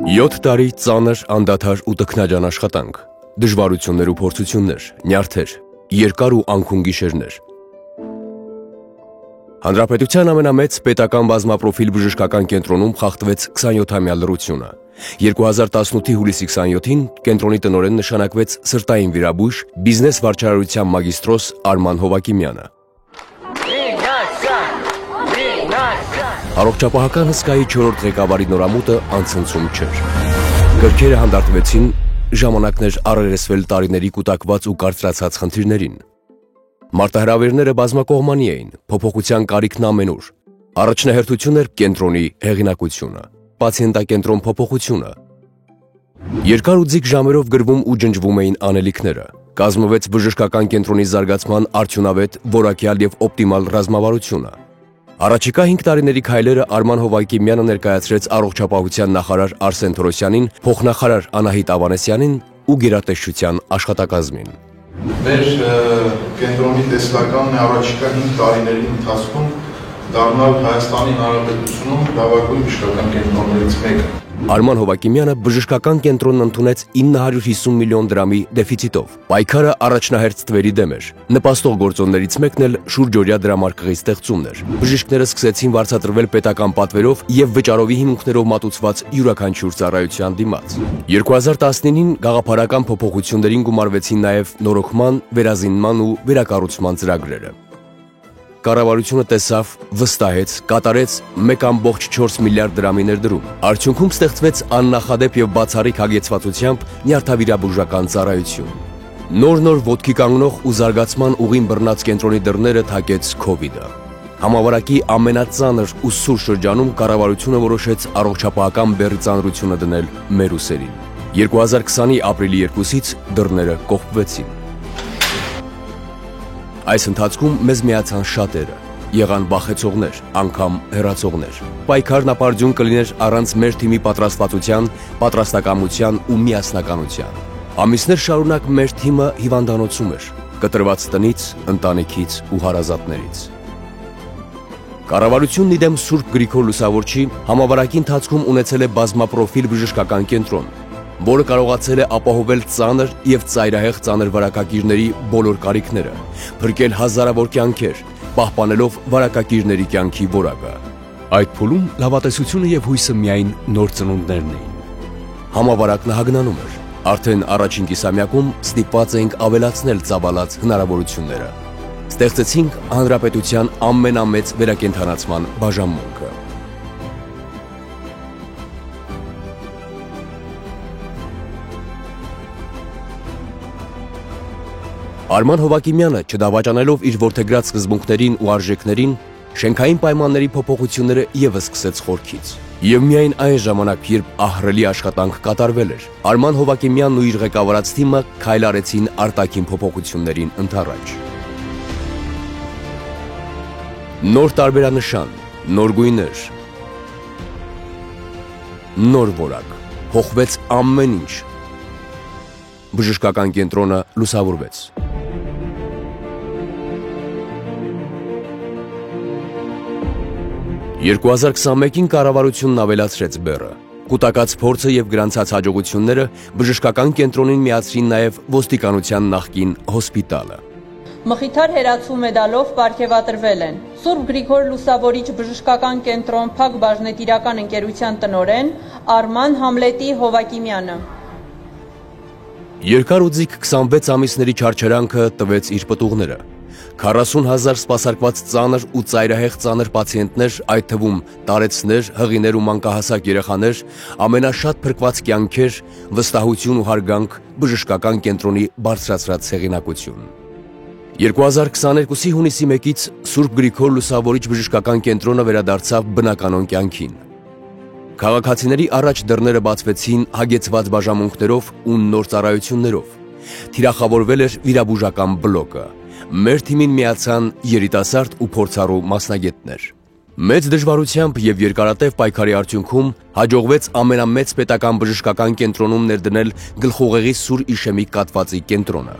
7 տարի ծանր, անդադար ու տքնաջան աշխատանք, դժվարություններ ու փորձություններ, նյարդեր, երկար ու անքուն գիշերներ։ Հանրապետության ամենամեծ պետական բազմապրոֆիլ բժշկական կենտրոնում խախտվեց 27-ամյա լռությունը։ 2018-ի հուլիսի 27-ին կենտրոնի տնօրեն նշանակվեց սրտային վիրաբույժ, բիզնես վարչարարության մագիստրոս Արման Հովակիմյանը։ Առողջապահական հսկայի 4-րդ ղեկավարի նորամուտը անցնցում չէր։ Գրքերը հանդարտվեցին, ժամանակներ առերեսվել տարիների կուտակված ու կարծրացած խնդիրներին։ Մարտահրավերները բազմակողմանի էին, փոփոխության կարիքն ամենուր։ Առաջնահերթություն էր կենտրոնի հեղինակությունը, պացիենտակենտրոն փոփոխությունը։ Երկար ու ձիգ ժամերով գրվում ու ջնջվում էին անելիքները։ Կազմվեց բժշկական կենտրոնի զարգացման արդյունավետ, որակյալ և օպտիմալ ռազմավարությունը։ Առաջիկա 5 տարիների քայլերը Արման Հովակիմյանը ներկայացրեց առողջապահության նախարար Արսեն Թորոսյանին, փոխնախարար Անահիտ Ավանեսյանին ու գերատեսչության աշխատակազմին։ Մեր կենտրոնի տեսլականն է առաջիկա 5 տարիների ընթացքում դառնալ Հայաստանի Հանրապետությունում լավագույն բժշկական կենտրոններից մեկը։ Արման Հովակիմյանը բժշկական կենտրոնն ընդունեց 950 միլիոն դրամի դեֆիցիտով։ Պայքարը առաջնահերթ թվերի դեմ էր։ Նպաստող գործոններից մեկն էլ շուրջօրյա դրամարկղի ստեղծումն էր։ Բժիշկները սկսեցին վարձատրվել պետական պատվերով եւ վճարովի հիմունքներով մատուցված յուրաքանչյուր ծառայության դիմաց։ 2019-ին գաղափարական փոփոխություններին գումարվեցին նաեւ նորոգման, վերազինման ու վերակառուցման ծրագրերը։ Կառավարությունը տեսավ, վստահեց, կատարեց 1.4 միլիարդ դրամի ներդրում։ Արդյունքում ստեղծվեց աննախադեպ եւ բացառիկ հագեցվածությամբ նյարդավիրաբուժական ծառայություն։ Նոր ոտքի կանգնող ու զարգացման ուղին բռնած կենտրոնի դռները թակեց Քովիդը։ Համավարակի ամենածանր ու սուր շրջանում կառավարությունը որոշեց առողջապահական բեռի ծանրությունը դնել մեր ուսերին։ 2020-ի ապրիլի 2-ից դռները կողպվեցին։ Այս ընթացքում մեզ միացան շատերը, եղան բախեցողներ, անգամ հեռացողներ։ Պայքարն ապարդյուն կլիներ առանց մեր թիմի պատրաստվածության, պատրաստակամության ու միասնականության։ Ամիսներ շարունակ մեր թիմը հիվանդանոցում էր, կտրված տնից, ընտանիքից ու հարազատներից։ Կառավարությունն իդեմ Սուրբ Գրիգոր Լուսավորչի համավարակի ընթացքում ունեցել է բազմապրոֆիլ բժշկական կենտրոն, որը կարողացել է ապահովել ծանր և ծայրահեղ ծանր վարակակիրների բոլոր կարիքները, փրկել հազարավոր կյանքեր, պահպանելով վարակակիրների կյանքի որակը։ Այդ փուլում լավատեսությունը և հույսը միայն նոր ծնունդներն էին։ Համավարակն հագնանում էր։ Արդեն առաջին կիսամյակում ստիպված էինք ավելացնել ծավալած հնարավորությունները։ Ստեղծեցինք հանրապետության ամենամեծ վերակենդանացման բաժանմունքը։ Արման Հովակիմյանը, չդավաճանելով իր որդեգրած սկզբունքներին ու արժեքներին, շենքային պայմանների փոփոխությունները ևս սկսեց խորքից։ Եվ միայն այն ժամանակ, երբ ահռելի աշխատանք կատարվել էր, Արման Հովակիմյանն ու իր ղեկավարած թիմը քայլ արեցին արտաքին փոփոխություններին ընդառաջ։ Նոր տարբերանշան, նոր գույներ, նոր որակ, փոխվեց ամեն ինչ։ Բժշկական կենտրոնը լուսավորվեց։ 2021-ին կառավարությունն ավելացրեց բեռը։ Կուտակած փորձը և գրանցած հաջողությունները բժշկական կենտրոնին միացրին նաև ոստիկանության նախկին հոսպիտալը։ Մխիթար հերացու մեդալով պարգևատրվել են Սուրբ Գրիգոր Լուսավորիչ բժշկական կենտրոն Փակ բաժնետիրական ընկերության տնօրեն Արման Համլետի Հովակիմյանը։ Երկար ու ձիգ 26 ամիսների չարչարանքը տվեց իր պտուղները։ 40,000 սպասարկված ծանր ու ծայրահեղ ծանր պացիենտներ, այդ թվում տարեցներ, հղիներ ու մանկահասակ երեխաներ, ամենաշատ փրկված կյանքեր, վստահություն ու հարգանք, բժշկական կենտրոնի բարձրացրած հեղինակություն։ 2022-ի հունիսի 1-ից Սուրբ Գրիգոր Լուսավորիչ բժշկական կենտրոնը վերադարձավ բնականոն կյանքին։ Քաղաքացիների առաջ դռները բացվեցին հագեցված բաժանմունքներով ու նոր ծառայություններով։ Թիրախավորվել էր վիրաբուժական բլոկը։ Մեր թիմին միացան երիտասարդ ու փորձառու մասնագետներ։ Մեծ դժվարությամբ և երկարատև պայքարի արդյունքում հաջողվեց ամենամեծ պետական բժշկական կենտրոնում ներդնել գլխուղեղի սուր իշեմիկ կաթվածի կենտրոնը։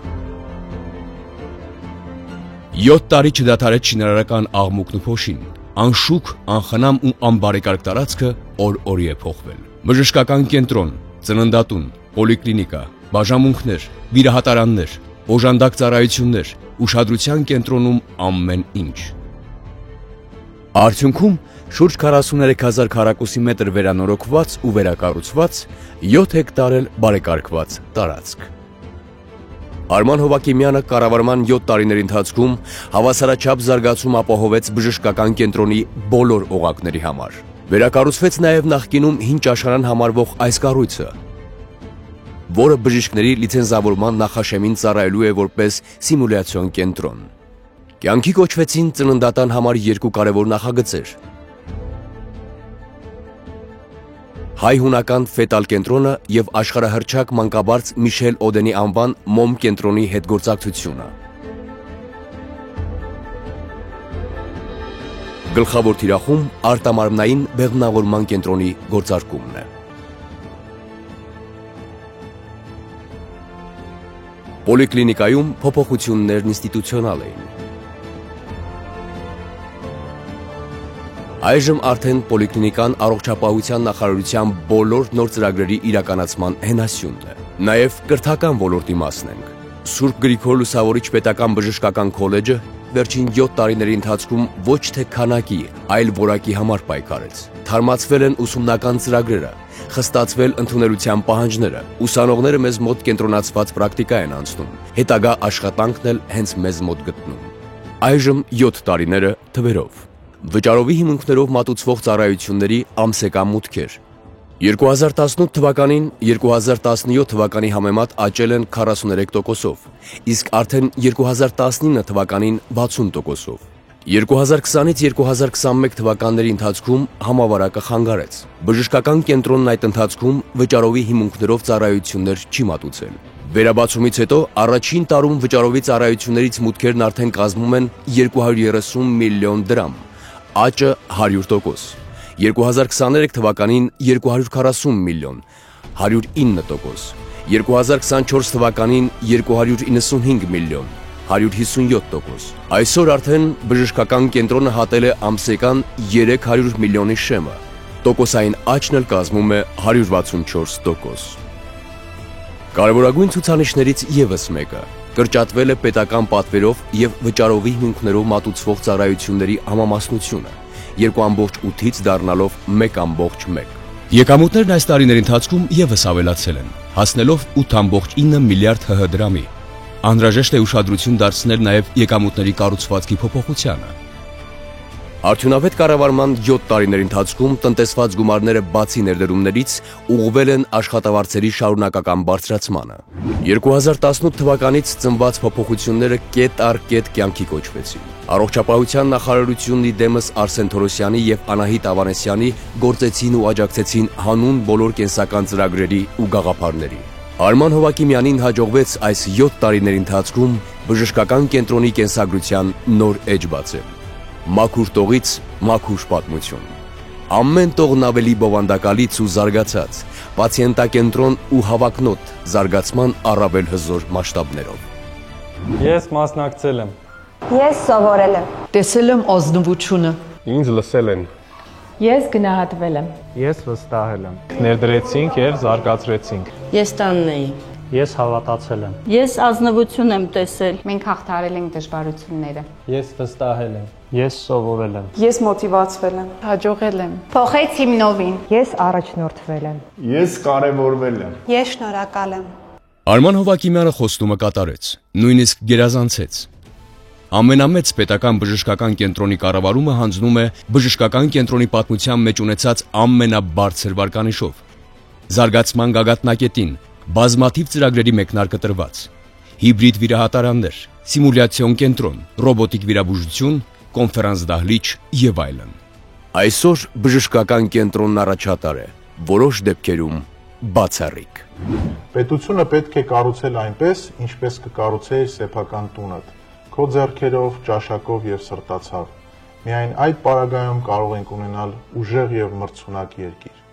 7 տարի չդադարեց շինարարական աղմուկն ու փոշին։ Անշուք, անխնամ ու անբարեկարգ տարածքը օր-օրի է փոխվել։ Բժշկական կենտրոն, ծննդատուն, պոլիկլինիկա, բաժանմունքներ, վիրահատարաններ, օժանդակ ծառայություններ, ուշադրության կենտրոնում ամեն ինչ։ Արդյունքում շուրջ 43,000 քառակուսի մետր վերանորոգված ու վերակառուցված, 7 հեկտար էլ բարեկարգված տարածք։ Արման Հովակիմյանը կառավարման 7 տարիների ընթացքում հավասարաչափ զարգացում ապահովեց բժշկական կենտրոնի բոլոր օղակների համար։ Վերակառուցվեց նաև նախկինում հին ճաշարան համարվող այս կառույցը, որը բժիշկների լիցենզավորման նախաշեմին ծառայելու է որպես սիմուլյացիոն կենտրոն։ Կյանքի կոչվեցին ծննդատան համար 2 կարևոր նախագծեր։ Հայ-հունական ֆետալ կենտրոնը և աշխարհահռչակ մանկաբարձ Միշել Օդենի անվան մոմ կենտրոնի հետգործակցությունը։ Գլխավոր թիրախում արտամարմնային բեղմնավորման կենտրոնի գործարկումն է։ Պոլիկլինիկայում փոփոխություններն ինստիտուցիոնալ էին։ Այժմ արդեն պոլիկլինիկան առողջապահության նախարարության բոլոր նոր ծրագրերի իրականացման հենասյունն է։ Նաև կրթական ոլորտի մասն ենք։ Սուրբ Գրիգոր Լուսավորիչ պետական բժշկական քոլեջը վերջին 7 տարիների ընթացքում ոչ թե քանակի, այլ որակի համար պայքարեց։ Թարմացվել են ուսումնական ծրագրերը, խստացվել ընդունելության պահանջները, ուսանողները մեզ մոտ կենտրոնացված պրակտիկա են անցնում, հետագա աշխատանքն էլ հենց մեզ մոտ գտնում։ Այժմ 7 տարիները թվերով։ Վճարովի հիմունքներով մատուցվող ծառայությունների ամսեկան մուտքեր։ 2018 թվականին 2017 թվականի համեմատ աճել են 43%-ով, իսկ արդեն 2019 թվականին 60%-ով։ 2020-ից 2021 թվականների ընթացքում համավարակը խանգարեց։ Բժշկական կենտրոնն այդ ընթացքում վճարովի հիմունքներով ծառայություններ չի մատուցել։ Վերաբացումից հետո առաջին տարում վճարովի ծառայություններից մուտքերն արդեն կազմում են 230 միլիոն դրամ, աճը 100%։ 2023 թվականին 240 միլիոն, 109%։ 2024 թվականին 295 միլիոն, 157%։ Այսօր արդեն բժշկական կենտրոնը հատել է ամսեկան 300 միլիոնի շեմը, տոկոսային աճն էլ կազմում է 164%։ Կարևորագույն ցուցանիշներից ևս մեկը կրճատվել է պետական պատվերով և վճարովի հիմունքներով մատուցվող ծառայությունների համամասնությունը, 2,8-ից դառնալով 1,1։ Եկամուտներն այս տարիների ընթացքում ևս ավելացել են, հասնելով 8,9 միլիարդ ՀՀ դրամի։ Անհրաժեշտ է ուշադրություն դարձնել նաև եկամուտների կառուցվածքի փոփոխությանը։ Արդյունավետ կառավարման 7 տարիների ընթացքում տնտեսված գումարները բացի ներդրումներից ուղղվել են աշխատավարձերի շարունակական բարձրացմանը։ 2018 թվականից ծնված փոփոխությունները կետ առ կետ կյանքի կոչվեցին։ Առողջապահության նախարարությունն ի դեմս Արսեն Թորոսյանի և Անահիտ Ավանեսյանի գործեցին ու աջակցեցին հանուն բոլոր կենսական ծրագրերի ու գաղափարների։ Արման Հովակիմյանին հաջողվեց այս 7 տարիների ընթացքում բժշկական կենտրոնի կենսագրության նոր էջ բացել։ Մաքուր տողից մաքուր պատմություն։ Ամեն տողն ավելի բովանդակալից ու զարգացած, պացիենտակենտրոն ու հավակնոտ զարգացման առավել հզոր մասշտաբներով։ Ես մասնակցել եմ։ Ես սովորել եմ։ Տեսել եմ ազնվությունը։ Ինձ լսել են։ Ես գնահատվել եմ։ Ես վստահել եմ։ Ներդրեցինք եւ զարգացրեցինք։ Ես տանն էի։ Ես հավատացել եմ։ Ես ազնվություն եմ տեսել։ Մենք հաղթարել ենք դժվարությունները։ Ես վստահել եմ։ Ես սովորել եմ։ Ես մոտիվացվել եմ։ Հաջողել եմ։ Փոխեց իմ նովին։ Ես առաջնորդվել եմ։ Ես կարևորվել եմ։ Ես շնորհակալ եմ։ Արման Հովակիմյանը խոստումը կատարեց, նույնիսկ գերազանցեց։ Ամենամեծ պետական բժշկական կենտրոնի կառավարումը հանձնում է բժշկական կենտրոնի պատմության մեջ ունեցած ամենաբարձր վարկանիշով։ Զարգացման գագաթնակետին բազմաթիվ ծրագրերի մեկնարկը տրված։ Հիբրիդ վիրահատարաններ, սիմուլյացիոն կենտրոն, ռոբոտիկ վիրաբուժություն, կոնֆերանս դահլիճ եւ այլն։ Այսօր բժշկական կենտրոնն առաջատար է, որոշ դեպքերում բացառիկ։ Պետությունը պետք է կառուցել այնպես, ինչպես կկառուցեիր սեփական տունդ, քո ձեռքերով, ճաշակով եւ սրտացավ։ Միայն այդ պարագայում կարող ենք ունենալ ուժեղ եւ մրցունակ երկիր։